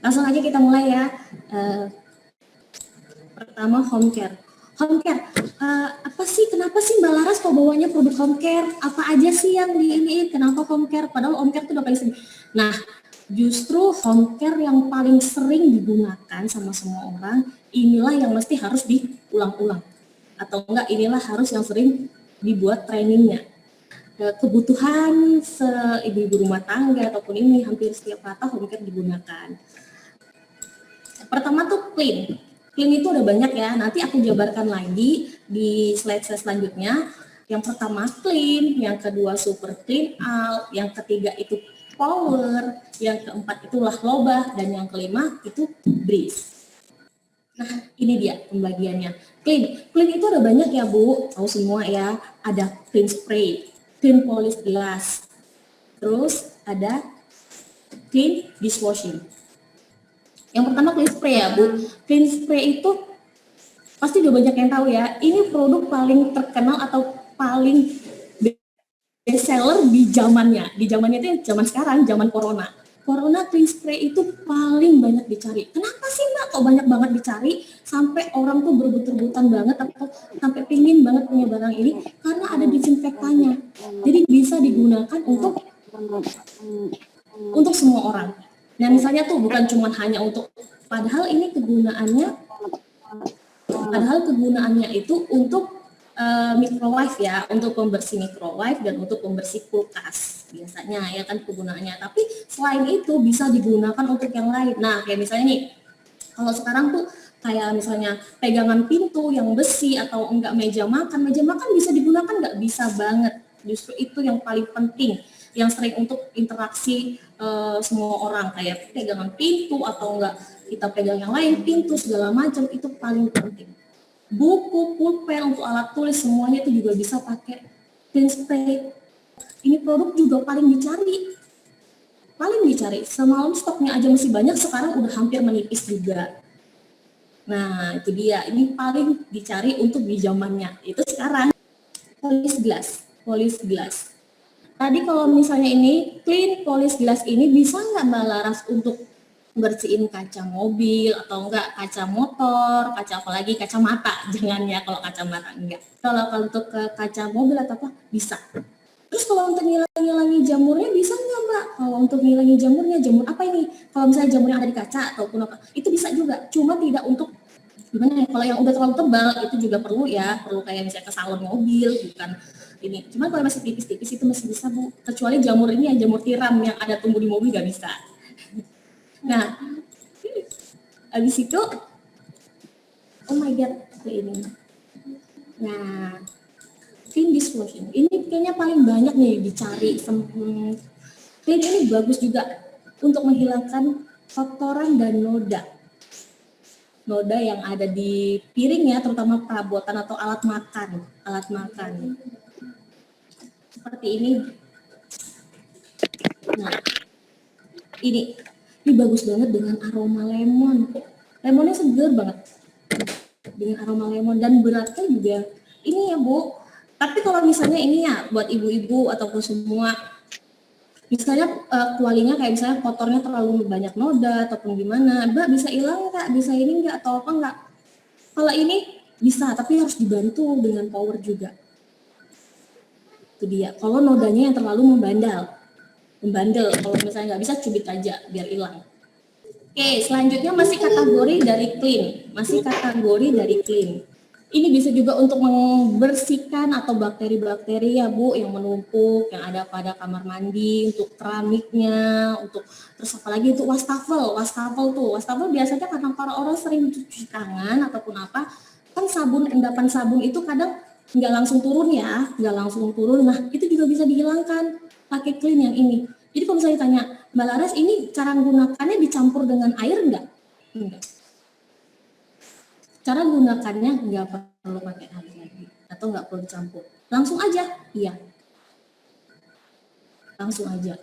Langsung aja kita mulai ya. Pertama home care. Home care, apa sih? Kenapa sih Mbak Laras kok bawanya produk home care? Apa aja sih yang diiniin? Kenapa home care? Padahal home care itu udah paling sering. Nah, justru home care yang paling sering digunakan sama semua orang, inilah yang mesti harus diulang-ulang. Atau enggak, inilah harus yang sering dibuat trainingnya. Kebutuhan ibu-ibu rumah tangga ataupun ini hampir setiap kata home care digunakan. Pertama tuh clean. Clean itu udah banyak ya, nanti aku jabarkan lagi di slide selanjutnya. Yang pertama clean, yang kedua super clean out, yang ketiga itu power, yang keempat itulah lobah, dan yang kelima itu breeze. Nah, ini dia pembagiannya. Clean itu ada banyak ya Bu, tahu semua ya. Ada clean spray, clean polish glass, terus ada clean dishwashing. Yang pertama clean spray ya Bu. Clean spray itu pasti udah banyak yang tahu ya. Ini produk paling terkenal atau paling best seller di zamannya. Di zamannya itu zaman sekarang, zaman corona. Corona clean spray itu paling banyak dicari. Kenapa sih Mbak kok banyak banget dicari sampai orang tuh berebut-rebutan banget atau sampai pingin banget punya barang ini? Karena ada disinfektannya. Jadi bisa digunakan untuk semua orang. Nah misalnya tuh bukan cuma hanya untuk, padahal kegunaannya itu untuk microwave ya, untuk pembersih microwave dan untuk pembersih kulkas biasanya ya kan kegunaannya. Tapi selain itu bisa digunakan untuk yang lain. Nah kayak misalnya nih, kalau sekarang tuh kayak misalnya pegangan pintu yang besi atau enggak meja makan bisa digunakan nggak? Bisa banget. Justru itu yang paling penting, yang sering untuk interaksi semua orang, kayak pegangan pintu atau enggak kita pegang yang lain, pintu segala macam itu paling penting. Buku, pulpen untuk alat tulis semuanya itu juga bisa pakai clean spray. Ini produk juga paling dicari. Semalam stoknya aja masih banyak, sekarang udah hampir menipis juga. Nah itu dia, ini paling dicari untuk di zamannya itu sekarang. Polish glass. Tadi kalau misalnya ini clean polish glass ini bisa nggak Mbak Laras untuk bersihin kaca mobil atau enggak kaca motor, kaca apalagi kacamata, jangan ya kalau kacamata enggak. Kalau untuk ke kaca mobil atau apa bisa. Terus kalau untuk ngilangi jamurnya bisa nggak Mbak? Kalau untuk ngilangi jamurnya, jamur apa ini? Kalau misalnya jamur yang ada di kaca ataupun apa, itu bisa juga. Cuma tidak untuk gimana ya? Kalau yang udah terlalu tebal itu juga perlu ya, perlu kayak misalnya ke salon mobil, bukan ini. Cuma kalau masih tipis-tipis itu masih bisa Bu. Kecuali jamur ini ya, jamur tiram yang ada tumbuh di mobil nggak bisa. Nah, habis itu, oh my god, ini. Nah, clean dishwashing. Ini kayaknya paling banyak nih dicari. Clean ini bagus juga untuk menghilangkan kotoran dan noda. Noda yang ada di piring ya, terutama perabotan atau alat makan. Seperti ini. Nah, ini bagus banget dengan aroma lemon. Lemonnya segar banget dengan aroma lemon, dan beratnya juga ini ya Bu. Tapi kalau misalnya ini ya buat ibu-ibu ataupun semua, misalnya kualinya kayak misalnya kotornya terlalu banyak noda ataupun gimana, Mbak bisa hilang nggak? Bisa ini nggak atau apa nggak? Kalau ini bisa, tapi harus dibantu dengan power juga. Itu dia. Kalau nodanya yang terlalu membandel. Kalau misalnya nggak bisa, cubit aja biar hilang. Oke, selanjutnya masih kategori dari clean. Ini bisa juga untuk membersihkan atau bakteri-bakteri ya Bu yang menumpuk, yang ada pada kamar mandi, untuk keramiknya, untuk terus apalagi untuk wastafel biasanya karena para orang sering cuci tangan ataupun apa, kan endapan sabun itu kadang nggak langsung turun. Nah itu juga bisa dihilangkan pakai clean yang ini. Jadi kalau misalnya tanya, Mbak Laras ini cara menggunakannya dicampur dengan air enggak? Enggak. Cara gunakannya nggak perlu pakai air lagi atau nggak perlu dicampur. Langsung aja, iya. Langsung aja.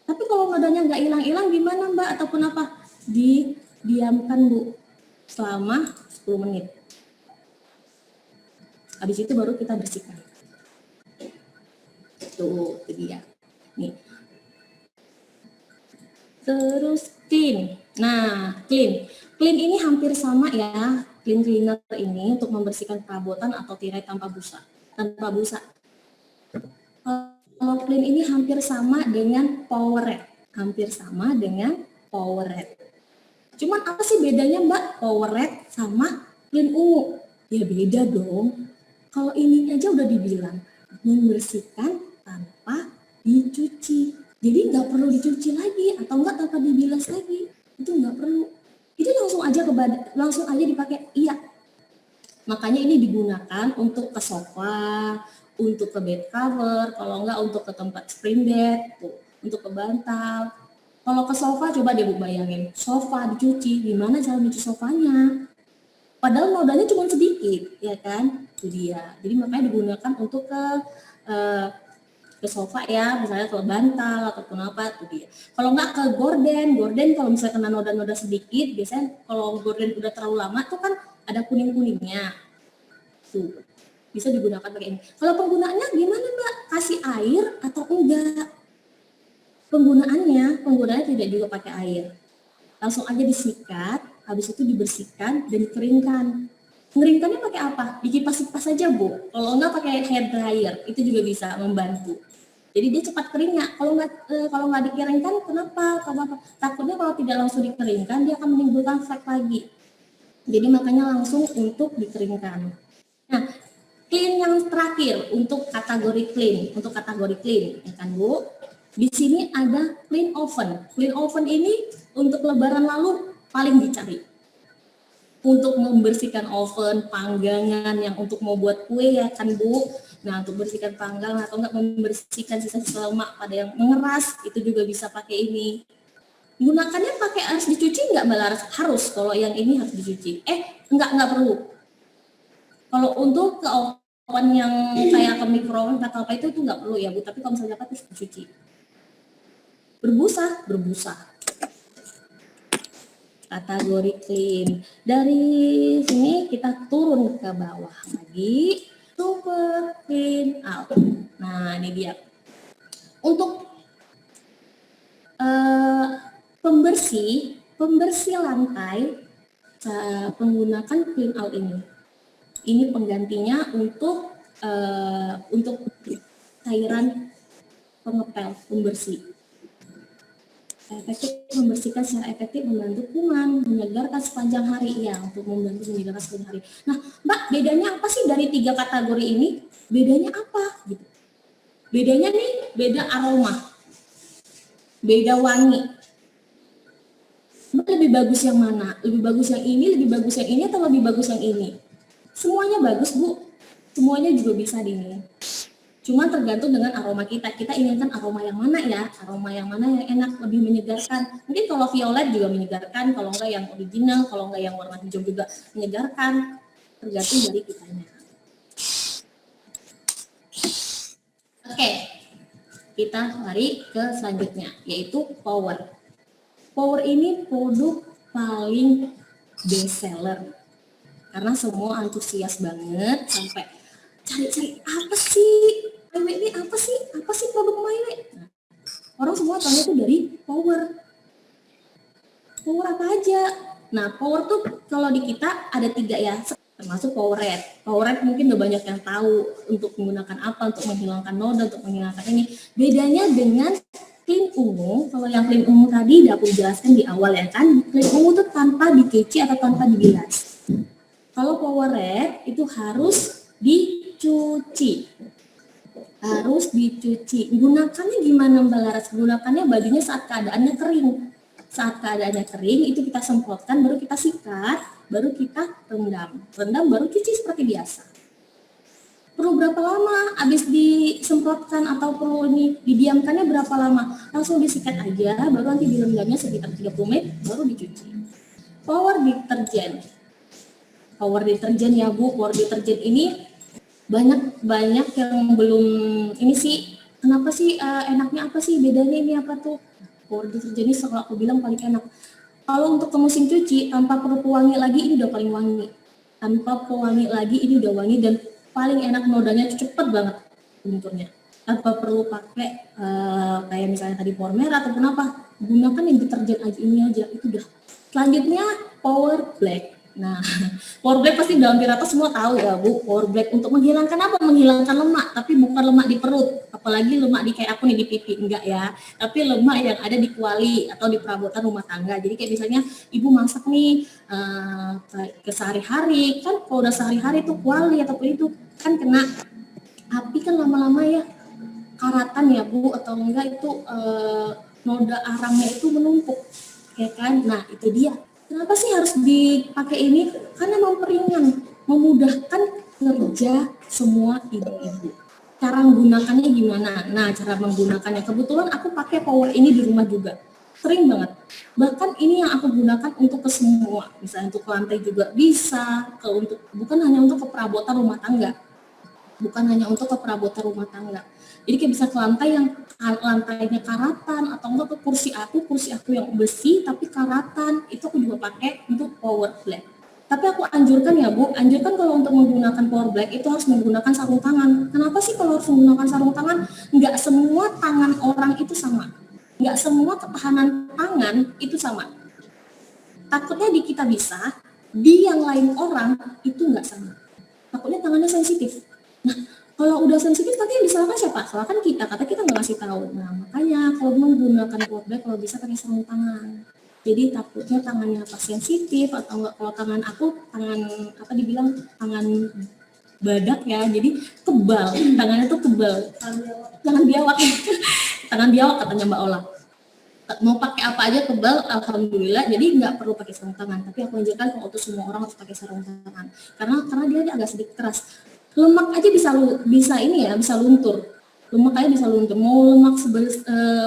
Tapi kalau nodanya nggak hilang-hilang gimana Mbak ataupun apa? Didiamkan Bu selama 10 menit. Habis itu baru kita bersihkan. Tuh, itu dia. Nih. Terus Clean. Nah, clean. Clean ini hampir sama ya. Clean cleaner ini untuk membersihkan perabotan atau tirai tanpa busa. Kalau clean ini hampir sama dengan Powerade. Hampir sama dengan Powerade. Cuman apa sih bedanya Mbak Powerade sama clean ungu? Ya beda dong. Kalau ini aja udah dibilang membersihkan tanpa dicuci. Jadi nggak perlu dicuci lagi atau nggak tanpa dibilas lagi. Itu nggak perlu. Itu langsung aja dipakai. Iya. Makanya ini digunakan untuk ke sofa, untuk ke bed cover, kalau nggak untuk ke tempat spring bed, tuh, untuk ke bantal. Kalau ke sofa coba deh Bu bayangin, sofa dicuci, gimana cara nyuci sofanya? Padahal nodanya cuma sedikit, ya kan? Itu dia. Jadi makanya digunakan untuk ke sofa ya, misalnya ke bantal ataupun apa, itu dia. Kalau nggak ke gorden kalau misalnya kena noda-noda sedikit, biasanya kalau gorden udah terlalu lama tuh kan ada kuning-kuningnya. Tuh, bisa digunakan pakai ini. Kalau penggunaannya gimana Mbak? Kasih air atau enggak? Penggunaannya tidak juga pakai air. Langsung aja disikat, habis itu dibersihkan dan dikeringkan. Mengeringkannya pakai apa? Dikipas-kipas saja Bu. Kalau enggak pakai hair dryer, itu juga bisa membantu. Jadi dia cepat keringnya. Kalau nggak dikeringkan, kenapa? Takutnya kalau tidak langsung dikeringkan, dia akan menimbulkan flek lagi. Jadi makanya langsung untuk dikeringkan. Nah, clean yang terakhir untuk kategori clean, ya kan Bu? Di sini ada clean oven. Clean oven ini untuk lebaran lalu paling dicari. Untuk membersihkan oven, panggangan yang untuk mau buat kue ya kan Bu. Nah, untuk bersihkan panggang atau enggak membersihkan sisa-sisa lemak pada yang mengeras, itu juga bisa pakai ini. Gunakannya pakai harus dicuci enggak Mbak Laras? Harus, kalau yang ini harus dicuci. Enggak perlu. Kalau untuk ke oven yang kayak ke microwave atau apa itu enggak perlu ya Bu, tapi kalau misalnya pakai harus dicuci. Berbusa. Kategori clean. Dari sini kita turun ke bawah lagi. Super clean out. Nah, ini dia. Untuk pembersih lantai menggunakan clean out ini. Ini penggantinya untuk cairan pengepel, pembersih. Efektif membersihkan secara efektif, membantu kuman, menyegarkan sepanjang hari ya, untuk membantu menyegarkan sepanjang hari. Nah, Mbak, bedanya apa sih dari 3 kategori ini? Bedanya apa? Gitu. Bedanya nih, beda aroma, beda wangi. Mbak lebih bagus yang mana? Lebih bagus yang ini, atau lebih bagus yang ini? Semuanya bagus Bu, semuanya juga bisa ini. Cuma tergantung dengan aroma kita inginkan aroma yang mana ya, aroma yang mana yang enak, lebih menyegarkan. Mungkin kalau violet juga menyegarkan, kalau enggak yang original, kalau enggak yang warna hijau juga menyegarkan, tergantung dari kitanya. Oke, kita lari ke selanjutnya, yaitu Power. Power ini produk paling best seller, karena semua antusias banget, sampai cari-cari apa sih ini, apa sih produk MyWay? Nah, orang semua tanya itu dari Power apa aja. Nah, Power tuh kalau di kita ada 3 ya, termasuk Powerade mungkin udah banyak yang tahu untuk menggunakan apa, untuk menghilangkan noda, untuk menghilangkan ini. Bedanya dengan clean ungu, kalau yang clean ungu tadi udah aku jelaskan di awal ya kan, clean ungu tuh tanpa dicuci atau tanpa dibilas. Kalau Powerade itu harus dicuci. Gunakannya gimana Mbak Laras? Gunakannya bajunya saat keadaannya kering. Saat keadaannya kering itu kita semprotkan, baru kita sikat, baru kita rendam, baru cuci seperti biasa. Perlu berapa lama habis disemprotkan atau perlu didiamkannya berapa lama? Langsung disikat aja, baru nanti direndamnya sekitar 30 menit, baru dicuci. Power deterjen ya Bu, power deterjen ini banyak yang belum ini sih, kenapa sih enaknya apa sih, bedanya ini apa tuh? Power deterjen ini kalau aku bilang paling enak. Kalau untuk ke mesin cuci tanpa perlu pewangi lagi, ini udah paling wangi. Tanpa pewangi lagi ini udah wangi dan paling enak, nodanya cepet banget bentuknya. Tanpa perlu pakai kayak misalnya tadi power merah ataupun apa, gunakan yang deterjen aja ini aja, itu udah. Selanjutnya Power Black. Nah, Power Black pasti dalam atas semua tahu ya Bu, Power Black untuk menghilangkan apa? Menghilangkan lemak, tapi bukan lemak di perut, apalagi lemak di kayak aku nih di pipi, enggak ya. Tapi lemak yang ada di kuali atau di perabotan rumah tangga. Jadi kayak misalnya ibu masak nih ke sehari-hari, kan kalau udah sehari-hari tuh kuali ataupun itu kan kena api kan lama-lama ya karatan ya Bu, atau enggak itu noda arangnya itu menumpuk, ya kan? Nah itu dia. Kenapa sih harus dipakai ini? Karena memperingan, memudahkan kerja semua ibu-ibu. Cara menggunakannya gimana? Nah, cara menggunakannya kebetulan aku pakai power ini di rumah juga. Sering banget. Bahkan ini yang aku gunakan untuk ke semua, misalnya untuk ke lantai juga bisa, bukan hanya untuk ke perabotan rumah tangga. Bukan hanya untuk ke perabotan rumah tangga. Jadi kayak bisa ke lantai yang lantainya karatan, atau enggak ke kursi aku yang besi tapi karatan, itu aku juga pakai untuk Power Black. Tapi aku anjurkan ya Bu, anjurkan kalau untuk menggunakan Power Black itu harus menggunakan sarung tangan. Kenapa sih kalau harus menggunakan sarung tangan? Nggak semua tangan orang itu sama. Nggak semua ketahanan tangan itu sama. Takutnya di kita bisa, di yang lain orang itu nggak sama. Takutnya tangannya sensitif. Nah, kalau udah sensitif nanti yang disalahkan siapa? Salahkan kita, kata kita nggak ngasih tahu. Nah, makanya kalau menggunakan Power Black kalau bisa pakai sarung tangan. Jadi takutnya tangannya pas sensitif atau enggak, kalau tangan aku tangan apa dibilang tangan badak ya, jadi kebal, tangannya tuh kebal. Tangan biawak. Tangan biawak katanya Mbak Ola. Mau pakai apa aja kebal, alhamdulillah, jadi nggak perlu pakai sarung tangan. Tapi aku anjurkan kalau untuk semua orang harus pakai sarung tangan karena dia agak sedikit keras. Lemak aja bisa ini ya, bisa luntur. Lemak aja bisa luntur. Mau lemak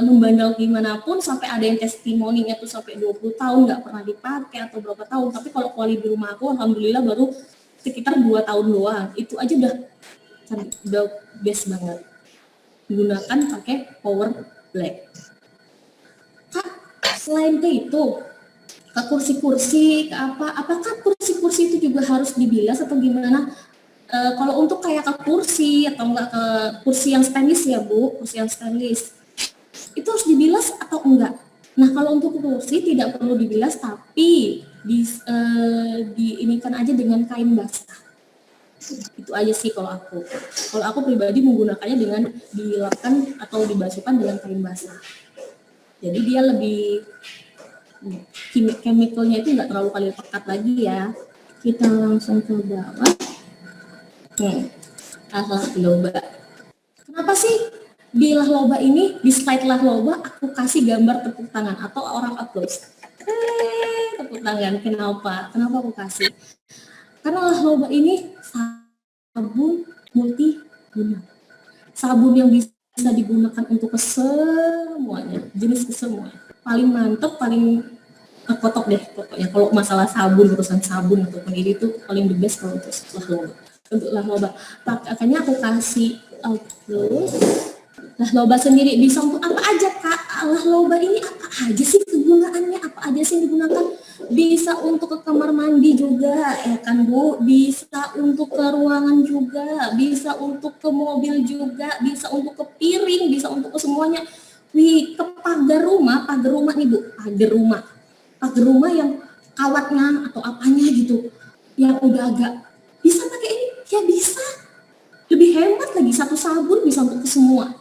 membandel gimana pun, sampai ada yang testimoninya tuh sampai 20 tahun nggak pernah dipakai atau berapa tahun. Tapi kalau kuali di rumah aku alhamdulillah baru sekitar 2 tahun doang. Itu aja udah best banget. Gunakan pakai Power Black. Kak, selain itu ke kursi-kursi, ke apakah kursi-kursi itu juga harus dibilas atau gimana? Kalau untuk kayak ke kursi atau enggak ke kursi yang stainless ya Bu, kursi yang stainless itu harus dibilas atau enggak? Nah kalau untuk kursi tidak perlu dibilas, tapi diinikan aja dengan kain basah. Itu aja sih kalau aku. Kalau aku pribadi menggunakannya dengan dilapkan atau dibasuhkan dengan kain basah. Jadi dia lebih chemicalnya itu nggak terlalu kali pekat lagi ya. Kita langsung ke bawah. Lahloba. Kenapa sih di Lahloba ini, di slide Lahloba aku kasih gambar tepuk tangan atau orang applause? Tepuk tangan. Kenapa aku kasih? Karena Lahloba ini sabun multiguna. Sabun yang bisa digunakan untuk kesemuanya, jenis kesemuanya. Paling mantep, paling kotok deh pokoknya kalau masalah sabun, urusan sabun ataupun ini tuh paling the best kalau untuk Lahloba. Untuk Lahloba, makanya aku kasih terus Lahloba sendiri bisa untuk apa aja Kak? Lahloba ini apa aja sih kegunaannya, apa aja sih yang digunakan? Bisa untuk ke kamar mandi juga ya kan Bu, bisa untuk ke ruangan juga, bisa untuk ke mobil juga, bisa untuk ke piring, bisa untuk ke semuanya. Ke pagar rumah nih Bu, pagar rumah yang kawatnya atau apanya gitu yang udah agak bisa pakai ini ya, bisa lebih hemat lagi, satu sabun bisa untuk ke semua,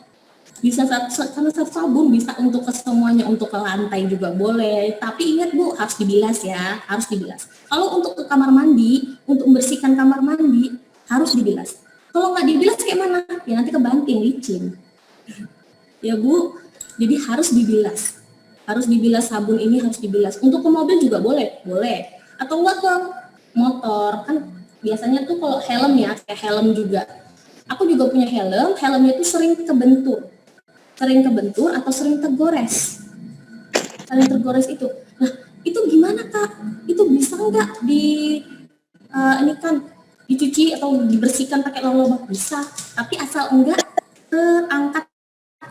bisa karena satu sabun bisa untuk ke semuanya, untuk ke lantai juga boleh, tapi ingat Bu harus dibilas ya, harus dibilas. Kalau untuk ke kamar mandi, untuk membersihkan kamar mandi harus dibilas. Kalau nggak dibilas kayak mana ya, nanti kebanting licin ya Bu, jadi harus dibilas. Harus dibilas, sabun ini harus dibilas. Untuk ke mobil juga boleh. Atau enggak ke motor, kan biasanya tuh kalau helm ya, kayak helm juga. Aku juga punya helmnya tuh sering kebentur atau sering tergores. Itu. Nah, itu gimana Kak? Itu bisa enggak ini kan dicuci atau dibersihkan pakai Lahloba? Bisa, tapi asal enggak terangkat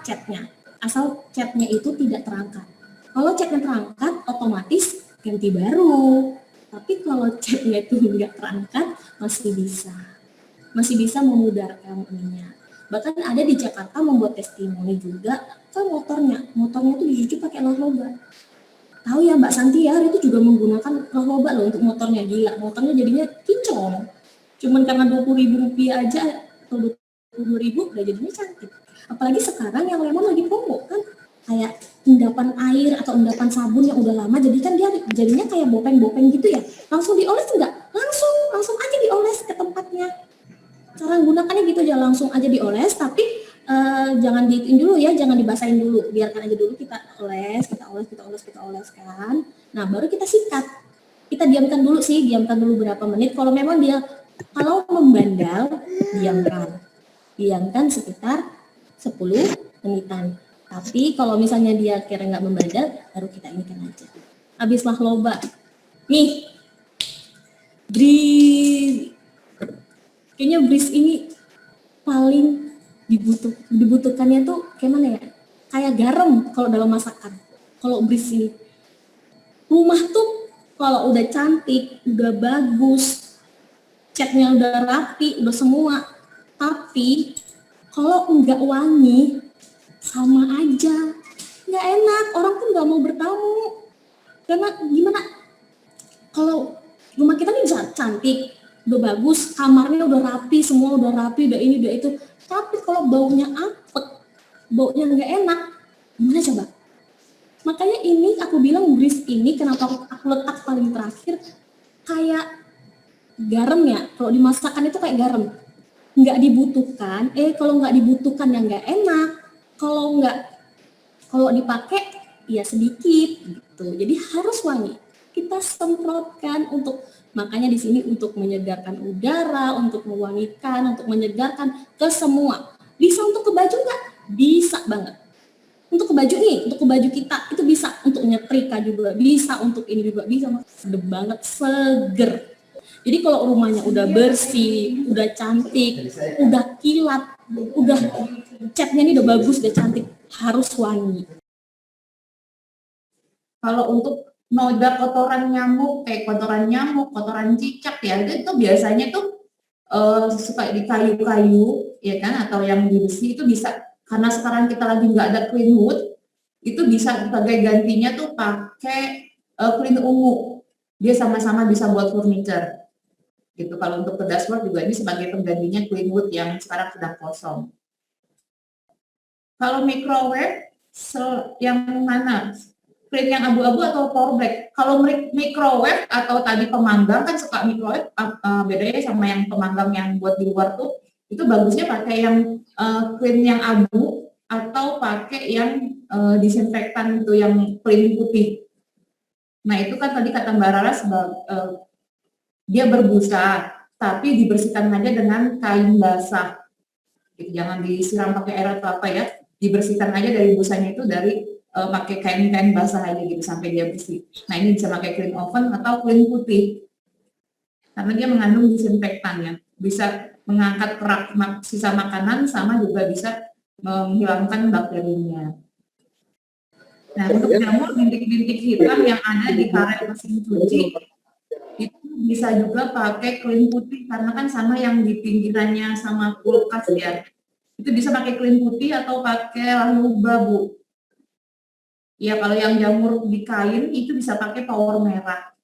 catnya. Asal catnya itu tidak terangkat. Kalau catnya terangkat, otomatis ganti baru. Tapi kalau catnya itu nggak terangkat, masih bisa memudarkan ininya. Bahkan ada di Jakarta membuat testimoni juga kan motornya tuh dicuci pakai narkoba. Tahu ya Mbak Santi ya, itu juga menggunakan narkoba loh untuk motornya, gila. Motornya jadinya kinclong. Cuman karena 20.000 rupiah aja atau 22.000 udah jadinya cantik. Apalagi sekarang yang lemon lagi promo kan, kayak endapan air atau endapan sabun yang udah lama, jadi kan dia jadinya kayak bopeng-bopeng gitu ya. Langsung dioles enggak? Langsung aja dioles ke tempatnya. Cara gunakannya gitu aja, langsung aja dioles, tapi jangan diitin dulu ya, jangan dibasahin dulu, biarkan aja dulu kita oles kan. Nah baru kita sikat, kita diamkan dulu sih, diamkan dulu berapa menit. Kalau memang dia kalau membandel, diamkan sekitar 10 menitan. Tapi kalau misalnya dia kira nggak membandel, baru kita inikan aja. Habislah loba. Nih, kayaknya Breeze ini paling dibutuhkannya tuh kayak mana ya? Kayak garam kalau dalam masakan. Kalau Breeze ini, rumah tuh kalau udah cantik, udah bagus, catnya udah rapi, udah semua, tapi kalau nggak wangi, sama aja, nggak enak. Orang pun nggak mau bertamu. Karena gimana? Kalau rumah kita nih cantik, udah bagus, kamarnya udah rapi, semua udah rapi, udah ini, udah itu. Tapi kalau baunya apek, baunya nggak enak, gimana coba? Makanya ini aku bilang Breeze ini kenapa aku letak paling terakhir, kayak garam ya. Kalau di masakan itu kayak garam, nggak dibutuhkan. Kalau nggak dibutuhkan ya nggak enak. Kalau dipakai ya sedikit gitu. Jadi harus wangi. Kita semprotkan makanya di sini untuk menyegarkan udara, untuk mewangikan, untuk menyegarkan ke semua. Bisa untuk ke baju nggak? Bisa banget. Untuk ke baju nih, untuk ke baju kita itu bisa, untuk nyetrika juga bisa, untuk ini juga bisa, sedep banget, seger. Jadi kalau rumahnya udah bersih, udah cantik, udah kilat, udah catnya ini udah bagus, udah cantik, harus wangi. Kalau untuk noda kotoran nyamuk, kotoran cicak ya, itu biasanya tuh suka di kayu-kayu, ya kan, atau yang di besi itu bisa, karena sekarang kita lagi nggak ada clean wood, itu bisa sebagai gantinya tuh pakai clean ungu, dia sama-sama bisa buat furniture, gitu. Kalau untuk ke dashboard juga ini sebagai penggantinya clean wood yang sekarang sudah kosong. Kalau microwave, yang mana? Clean yang abu-abu atau power black? Kalau microwave atau tadi pemanggang kan suka microwave, bedanya sama yang pemanggang yang buat di luar tuh, itu bagusnya pakai yang clean yang abu atau pakai yang disinfektan itu yang clean putih. Nah itu kan tadi kata Mbak Rara dia berbusa, tapi dibersihkan aja dengan kain basah. Jangan disiram pakai air atau apa ya, dibersihkan aja dari busanya itu dari pakai kain-kain basah aja gitu sampai dia bersih. Nah ini bisa pakai clean oven atau clean putih karena dia mengandung disinfektan ya, bisa mengangkat kerak sisa makanan sama juga bisa menghilangkan bakterinya. Nah untuk jamur bintik-bintik hitam yang ada di karet mesin cuci itu bisa juga pakai clean putih karena kan sama yang di pinggirannya sama kulkas ya, itu bisa pakai clean putih atau pakai laluba Bu. Ya kalau yang jamur di kain itu bisa pakai power merah.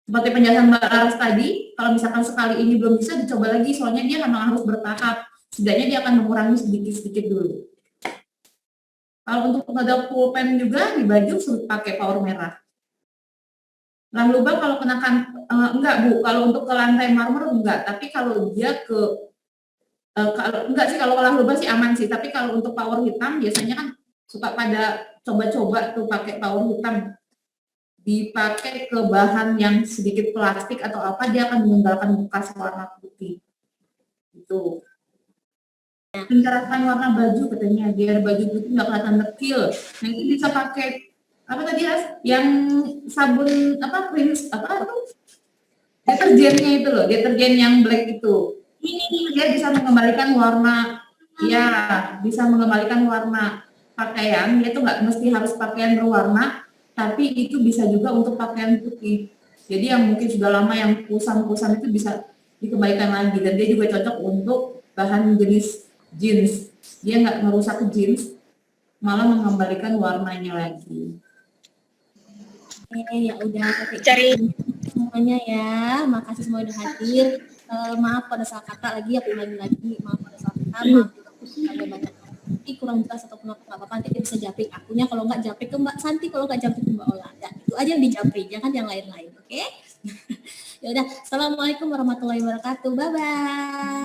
Seperti penjelasan Mbak Laras tadi, kalau misalkan sekali ini belum bisa, dicoba lagi, soalnya dia memang harus bertahap. Setidaknya dia akan mengurangi sedikit-sedikit dulu. Kalau untuk pengadap pulpen juga di baju suruh pakai power merah. Lalu Mbak kalau kenakan, enggak Bu, kalau untuk ke lantai marmer enggak, tapi kalau dia ke, enggak sih, kalau lalu sih aman sih, tapi kalau untuk power hitam biasanya kan suka pada coba-coba tuh pakai power hitam, dipakai ke bahan yang sedikit plastik atau apa, dia akan meninggalkan bekas warna putih. Itu. Pencerahan warna baju katanya, biar baju putih nggak kelihatan dekil. Nah itu bisa pakai apa tadi yang sabun apa rinse apa itu deterjennya itu loh, deterjen yang black itu. Ini dia bisa mengembalikan warna, ya bisa mengembalikan warna pakaian. Dia tuh nggak mesti harus pakaian berwarna, tapi itu bisa juga untuk pakaian putih. Jadi yang mungkin sudah lama yang kusam-kusam itu bisa dikembalikan lagi, dan dia juga cocok untuk bahan jenis jeans. Dia nggak merusak jeans, malah mengembalikan warnanya lagi. Ya udah Cari semuanya ya. Makasih semua udah hadir. Maaf pada salah kata lagi, aku ulangi lagi. Maaf pada salah kata, maaf juga kalau banyak kurang jelas ataupun apa nggak apa-apa, nanti dia bisa japrik akunya, kalau nggak japrik ke Mbak Santi, kalau nggak japrik ke Mbak Ola. Ya, itu aja yang dijaprik, jangan yang lain-lain, oke? Ya udah, assalamualaikum warahmatullahi wabarakatuh, bye bye.